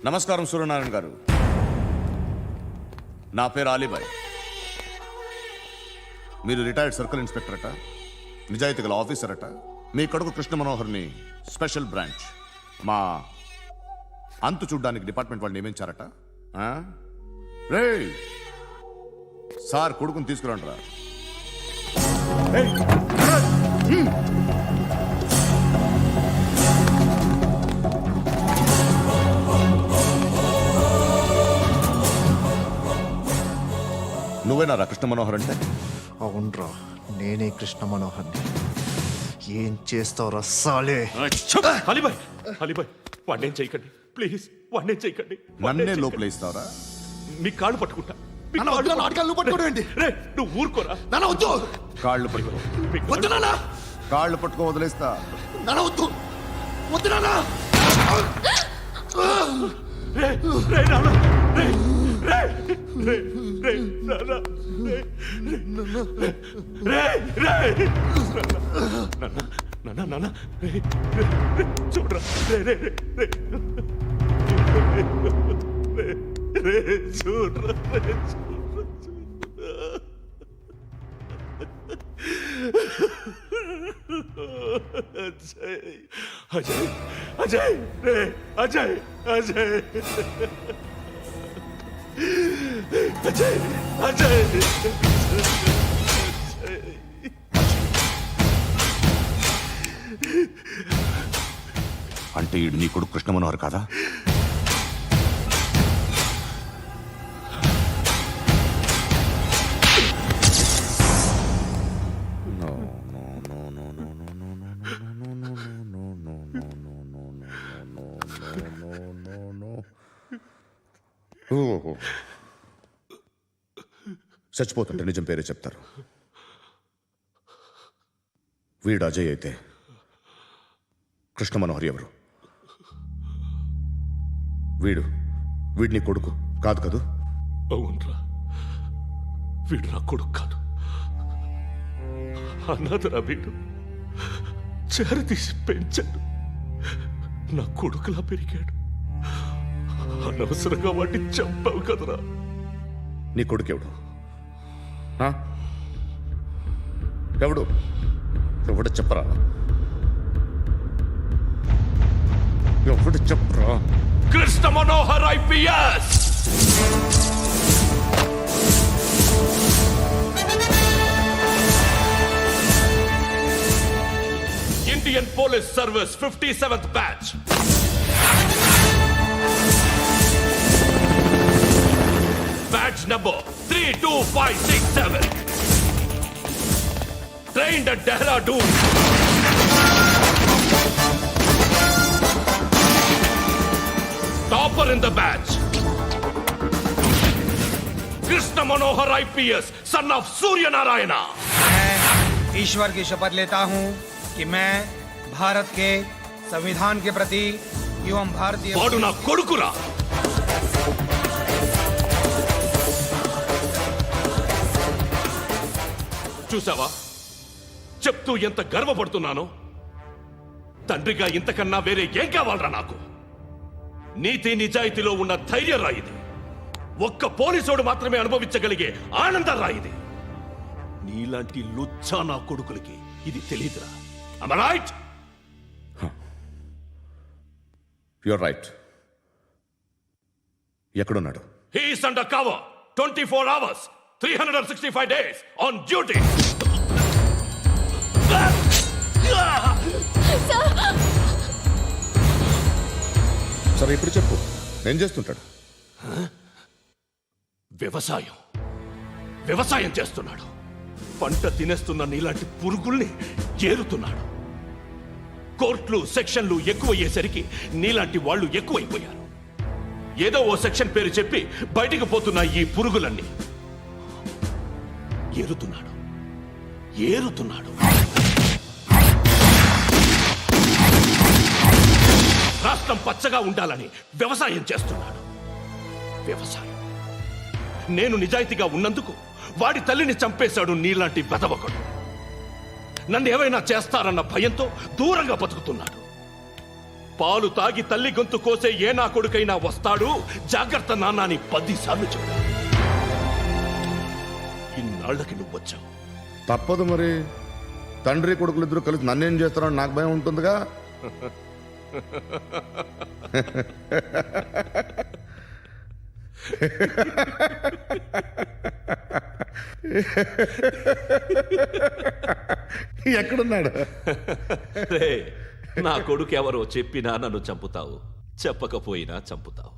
నమస్కారం సూర్యనారాయణ గారు. నా పేరు అలీబాయ్. మీరు రిటైర్డ్ సర్కిల్ ఇన్స్పెక్టర్ అట, నిజాయితీ గల ఆఫీసర్ అట. మీ కొడుకు కృష్ణ మనోహర్ని స్పెషల్ బ్రాంచ్ మా అంతు చూడ్డానికి డిపార్ట్మెంట్ వాళ్ళు నియమించారట. రే సార్ కొడుకుని తీసుకురండిరా. నువ్వేనా కృష్ణ మనోహర్ అంటే? అవునరా, నేనే కృష్ణ మనోహర్ని. ఏం చేస్తావు రస్సాలే? అలీబాయ్, అలీబాయ్, వాడినేం చేయకండి ప్లీజ్, వాడినేం చేయకండి. నన్నే లోపల ఇస్తావరా? మీ కాళ్ళు పట్టుకుంటా. రే నువ్వు ఊరుకోరా. కాళ్ళు పట్టుకో. కాళ్ళు పట్టుకో వదిలేస్తా. రే రే నాన్న, రే రే రే రే నాన్న, రే రే రే నాన్న, నాన్న రే రే రే చూడరా, రే రే రే రే రే చూడరా, రే చూడరా. అజయ్ అజయ్ అజయ్ రే అజయ్ అజయ్ అజయ్ అజయ్ అంటే నీ కొడుకు కృష్ణ మనోహర్ కాదా? చచ్చిపోతుంటే నిజం పేరే చెప్తారు. వీడు అజయ్ అయితే కృష్ణ మనోహర్ ఎవరు? వీడిని కొడుకు కాదు కదూ? అవునరా, వీడు నా కొడుకు కాదు, అన్నదరా. వీడు చేరతీసి పెంచాడు, నా కొడుకులా పెరిగాడు. అనవసరంగా వాడిని చంపావు కదరా. నీ కొడుకెవడు? ఎవడు ఎవడు చెప్పరా? ఎవడు చెప్పరా? Krishna Manohar IPS. Indian police service 57th batch. Badge number 32567. Trained at Dehradun. Topper in the batch. Krishna Manohar IPS, son of Surya Narayana. मैं ईश्वर की शपथ लेता हूं कि मैं भारत के संविधान के प्रति एवं भारतीय వాడు నా కొడుకురా. చూసావా, చెప్తూ ఎంత గర్వపడుతున్నానో. తండ్రిగా ఇంతకన్నా వేరే ఏం కావాలరా నాకు? నీతి నిజాయితీలో ఉన్న ధైర్యం రాయిది. ఒక్క పోలీసోడు మాత్రమే అనుభవించగలిగే ఆనందం రాయిది. నీలాంటి లుచ్చా నా కొడుకులకి ఇది తెలీదురా. Am I right? You're right. ఎక్కడున్నాడు? He is under cover 24 hours 365 days on duty. సరే ఇప్పుడు చెప్పు, ఏం చేస్తుంటాడు? వ్యవసాయం చేస్తున్నాడు. పంట తినేస్తున్న నీలాంటి పురుగుల్ని ఏరుతున్నాడు. కోర్టులు సెక్షన్లు ఎక్కువయ్యేసరికి నీలాంటి వాళ్ళు ఎక్కువైపోయారు. ఏదో ఓ సెక్షన్ పేరు చెప్పి బయటికి పోతున్న ఈ పురుగులన్నీ ఏరుతున్నాడు. రాష్ట్రం పచ్చగా ఉండాలని వ్యవసాయం చేస్తున్నాడు. నేను నిజాయితీగా ఉన్నందుకు వాడి తల్లిని చంపేశాడు నీలాంటి వెధవకుడు. నన్ను ఏమైనా చేస్తారన్న భయంతో దూరంగా బతుకుతున్నాడు. పాలు తాగి తల్లి గొంతు కోసే ఏ నా కొడుకైనా వస్తాడు, జాగ్రత్త నాన్న అని 10 సార్లు చెప్పా. ఇన్నాళ్ళకి నువ్వు వచ్చావు. తప్పదు మరి, తండ్రి కొడుకులు ఇద్దరు కలిసి నన్నేం చేస్తారని నాకు భయం ఉంటుందిగా. ఎక్కడున్నాడు? రే, నా కొడుకు ఎవరో చెప్పినా నన్ను చంపుతావు, చెప్పకపోయినా చంపుతావు.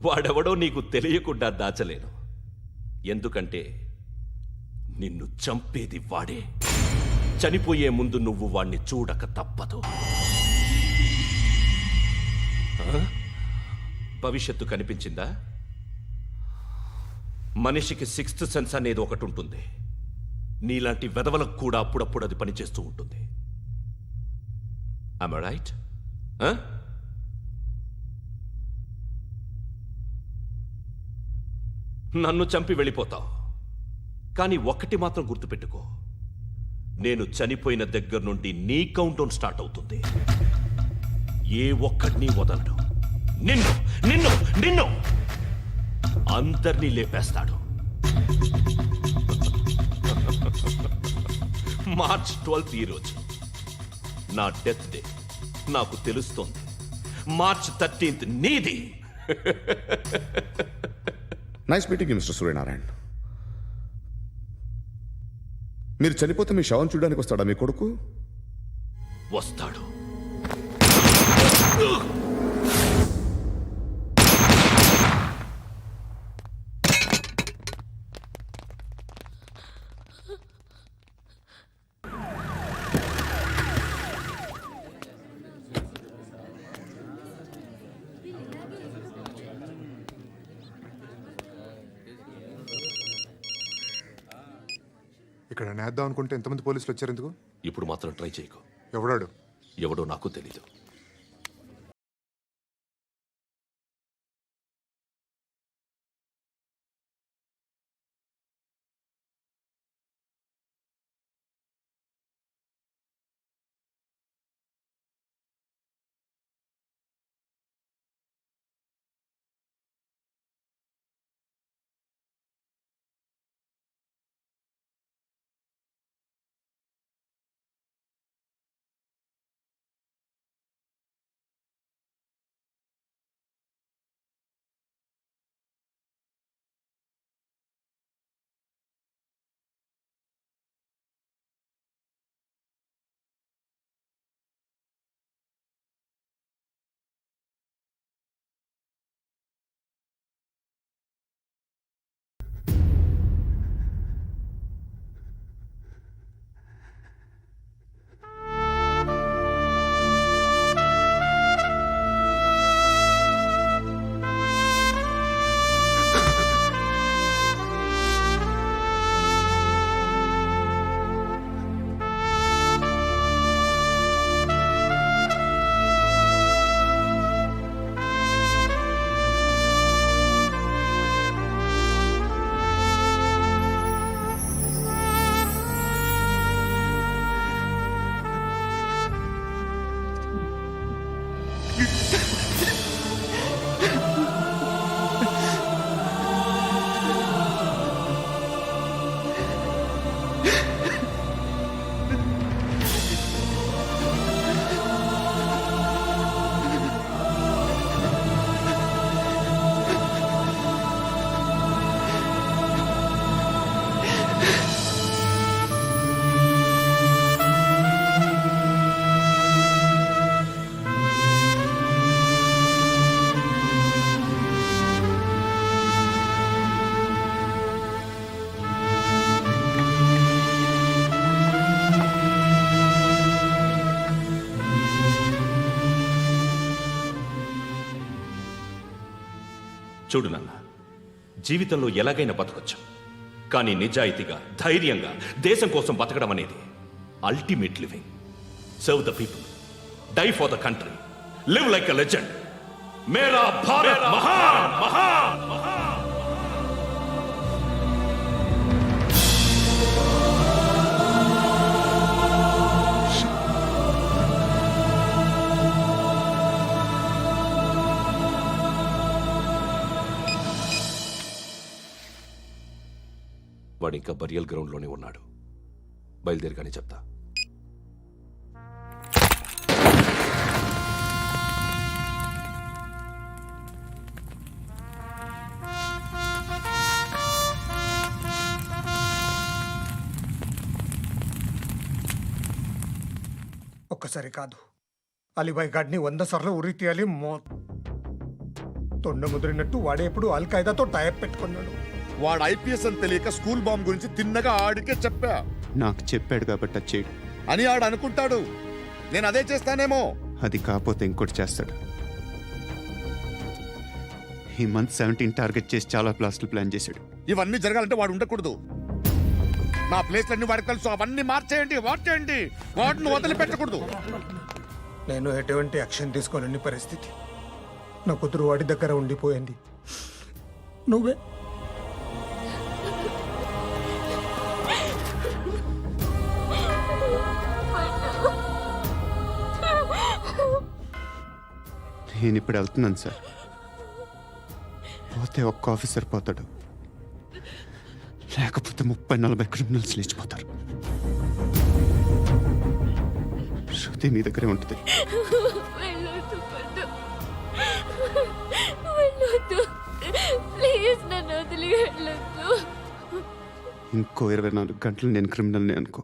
వాడెవడో నీకు తెలియకుండా దాచలేను. ఎందుకంటే నిన్ను చంపేది వాడే. చనిపోయే ముందు నువ్వు వాణ్ణి చూడక తప్పదు. భవిష్యత్తు కనిపించిందా? మనిషికి 6th సెన్స్ అనేది ఒకటి ఉంటుంది. నీలాంటి వెధవలకు కూడా అప్పుడప్పుడు అది పనిచేస్తూ ఉంటుంది. Am I right? నన్ను చంపి వెళ్ళిపోతావు, కానీ ఒక్కటి మాత్రం గుర్తుపెట్టుకో, నేను చనిపోయిన దగ్గర నుండి నీ కౌంటౌన్ స్టార్ట్ అవుతుంది. ఏ ఒక్కడిని వదలడు. నిన్ను నిన్ను నిన్ను అందరినీ లేపేస్తాడు. మార్చ్ 12 ఈ రోజు నా డెత్ డే. నాకు తెలుస్తోంది. మార్చ్ 13 నీది. Nice meeting mister Suryanarayana. మీరు చనిపోతే మీ శవం చూడడానికి వస్తాడా మీ కొడుకు? వస్తాడు. ఇక్కడ నేద్దాం అనుకుంటే ఎంతమంది పోలీసులు వచ్చారు ఎందుకు? ఇప్పుడు మాత్రం ట్రై చేయకు. ఎవడాడు? ఎవడో నాకు తెలీదు. చూడు నాన్న, జీవితంలో ఎలాగైనా బతకొచ్చు, కానీ నిజాయితీగా, ధైర్యంగా దేశం కోసం బతకడం అనేది ultimate living. Serve the people, die for the country, live like a legend. మేరా భారత్ మహాన్ మహాన్ మహాన్. వాడు ఇంకా బరియల్ గ్రౌండ్లోనే ఉన్నాడు. బయలుదేరగానే చెప్తా. ఒక్కసారి కాదు, అలీబాయ్ గాడిని 100 సార్లు ఉరి తీయాలి. తొండ ముదిరినట్టు వాడే ఎప్పుడు అల్ ఖైదాతో టైప్ పెట్టుకున్నాడు. వాడు ఐపీఎస్ అని తెలియక స్కూల్ బాంబ్ గురించి తిన్నగా ఆడికే చెప్పా నాకు చెప్పాడు కాబట్టి అది చేయడు. అని ఆడు అనుకుంటాడు. నేను అదే చేస్తానేమో. అది కాకపోతే ఇంకోటి చేస్తాడు. ఈ మంత్ 17 టార్గెట్ చేసి చాలా ప్లాస్టులు ప్లాన్ చేశాడు. ఇవన్నీ జరగాలంటే వాడు ఉండకూడదు. నా ప్లేస్లన్నీ వాడికి తెలుసు. అవన్నీ మార్చేయండి, వార్చేయండి. వాటిని వదిలిపెట్టకూడదు. నేను ఎటువంటి యాక్షన్ తీసుకోలేని పరిస్థితి. నా కూతురు వాడి దగ్గర ఉండిపోయింది. నువ్వే నేను ఇప్పుడు వెళ్తున్నాను సార్. పోతే ఒక్క ఆఫీసర్ పోతాడు, లేకపోతే 30-40 క్రిమినల్స్ లేచిపోతారు. శృతి మీ దగ్గరే ఉంటుంది. వెళ్ళొద్దు పద్దు, వెళ్ళొద్దు ప్లీజ్, నన్ను వదిలి వెళ్ళొద్దు. ఇంకో 24 గంటలు నేను క్రిమినల్ని అనుకో.